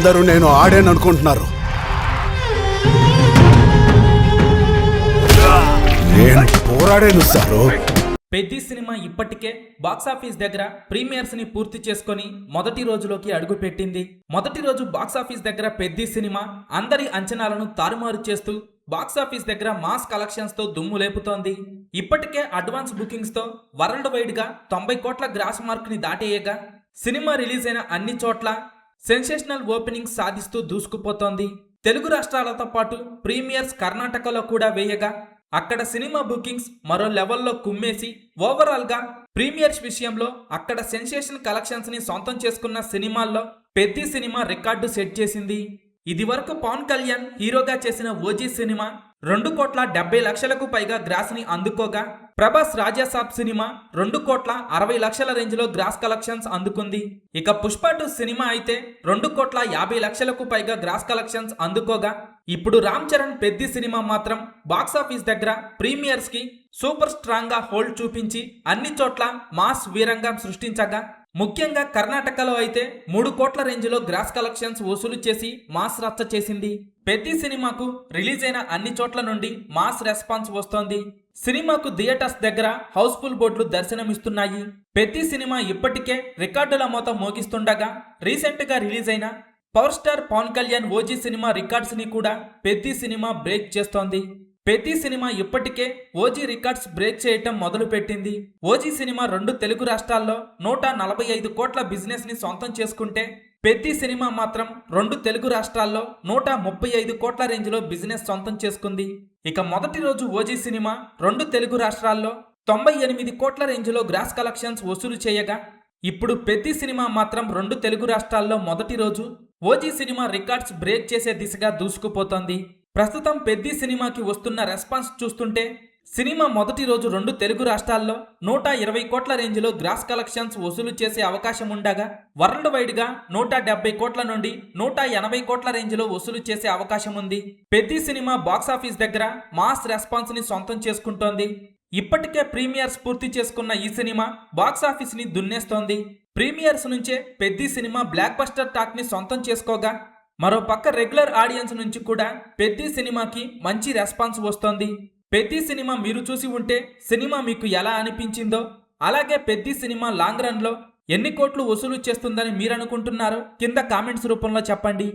అందరూ నేను ఆడాననుకుంటున్నారు. నేను పోరాడాను సారు. పెద్ది సినిమా ఇప్పటికే బాక్సాఫీస్ దగ్గర ప్రీమియర్స్ ని పూర్తి చేసుకొని మొదటి రోజులోకి అడుగుపెట్టింది. మొదటి రోజు బాక్సాఫీస్ దగ్గర పెద్ది సినిమా అందరి అంచనాలను తారుమారు చేస్తూ బాక్సాఫీస్ దగ్గర మాస్ కలెక్షన్స్ తో దుమ్ము లేపుతోంది. ఇప్పటికే అడ్వాన్స్ బుకింగ్స్ తో వరల్డ్ వైడ్ గా 90 కోట్ల గ్రాస్ మార్క్ ని దాటేయగా సినిమా రిలీజ్ అయిన అన్ని చోట్ల సెన్సేషనల్ ఓపెనింగ్ సాధిస్తూ దూసుకుపోతోంది. తెలుగు రాష్ట్రాలతో పాటు ప్రీమియర్స్ కర్ణాటకలో కూడా వేయగా అక్కడ సినిమా బుకింగ్స్ మరో లెవెల్లో కుమ్మేసి ఓవరాల్ గా ప్రీమియర్స్ విషయంలో అక్కడ సెన్సేషన్ కలెక్షన్స్ ని సొంతం చేసుకున్న సినిమాల్లో పెద్ది సినిమా రికార్డు సెట్ చేసింది. ఇది వరకు పవన్ కళ్యాణ్ హీరోగా చేసిన ఓజీ సినిమా 2,70,00,000కు పైగా గ్రాస్ ని అందుకోగా ప్రభాస్ రాజాసాబ్ సినిమా 2,60,00,000 రేంజ్ లో గ్రాస్ కలెక్షన్స్ అందుకుంది. ఇక పుష్ప 2 సినిమా అయితే 2,50,00,000కు పైగా గ్రాస్ కలెక్షన్స్ అందుకోగా ఇప్పుడు రామ్ చరణ్ పెద్ది సినిమా మాత్రం బాక్సాఫీస్ దగ్గర ప్రీమియర్స్ కి సూపర్ స్ట్రాంగ్ గా హోల్డ్ చూపించి అన్ని చోట్ల మాస్ వీరంగం సృష్టించగా ముఖ్యంగా కర్ణాటకలో అయితే 3 కోట్ల రేంజ్లో గ్రాస్ కలెక్షన్స్ వసూలు చేసి మాస్ రచ్చ చేసింది. పెద్ది సినిమాకు రిలీజ్ అయిన అన్ని చోట్ల నుండి మాస్ రెస్పాన్స్ వస్తోంది. సినిమాకు థియేటర్స్ దగ్గర హౌస్ఫుల్ బోర్డులు దర్శనమిస్తున్నాయి. పెద్ది సినిమా ఇప్పటికే రికార్డుల మోత మోగిస్తుండగా రీసెంట్ గా రిలీజ్ అయిన power star Pawan Kalyan OG cinema records ని కూడా పెద్ది సినిమా బ్రేక్ చేస్తోంది. పెద్ది సినిమా ఇప్పటికే ఓజీ రికార్డ్స్ బ్రేక్ చేయటం మొదలు పెట్టింది. ఓజీ సినిమా 2 తెలుగు రాష్ట్రాల్లో 145 కోట్ల బిజినెస్ ని సొంతం చేసుకుంటే పెద్ది సినిమా మాత్రం 2 తెలుగు రాష్ట్రాల్లో 135 కోట్ల రేంజ్ లో బిజినెస్ సొంతం చేసుకుంది. ఇక మొదటి రోజు ఓజీ సినిమా 2 తెలుగు రాష్ట్రాల్లో 98 కోట్ల రేంజ్ లో గ్రాస్ కలెక్షన్స్ వసూలు చేయగా ఇప్పుడు పెద్ది సినిమా మాత్రం 2 తెలుగు రాష్ట్రాల్లో మొదటి రోజు ఓజీ సినిమా రికార్డ్స్ బ్రేక్ చేసే దిశగా దూసుకుపోతోంది. ప్రస్తుతం పెద్ది సినిమాకి వస్తున్న రెస్పాన్స్ చూస్తుంటే సినిమా మొదటి రోజు 2 తెలుగు రాష్ట్రాల్లో 120 కోట్ల రేంజ్లో గ్రాస్ కలెక్షన్స్ వసూలు చేసే అవకాశం ఉండగా వరల్డ్ వైడ్ గా 170 కోట్ల నుండి 180 కోట్ల రేంజ్లో వసూలు చేసే అవకాశం ఉంది. పెద్ది సినిమా బాక్సాఫీస్ దగ్గర మాస్ రెస్పాన్స్ ని సొంతం చేసుకుంటోంది. ఇప్పటికే ప్రీమియర్స్ పూర్తి చేసుకున్న ఈ సినిమా బాక్సాఫీస్ ని దున్నేస్తోంది. ప్రీమియర్స్ నుంచే Peddi cinema block buster talk ని సొంతం చేసుకోగా మరో పక్క రెగ్యులర్ ఆడియన్స్ నుంచి కూడా పెద్ది సినిమాకి మంచి రెస్పాన్స్ వస్తోంది. పెద్ది సినిమా మీరు చూసి ఉంటే సినిమా మీకు ఎలా అనిపించిందో, అలాగే పెద్ది సినిమా లాంగ్ రన్ లో ఎన్ని కోట్లు వసూలు చేస్తుందని మీరు అనుకుంటున్నారో కింద కామెంట్స్ రూపంలో చెప్పండి.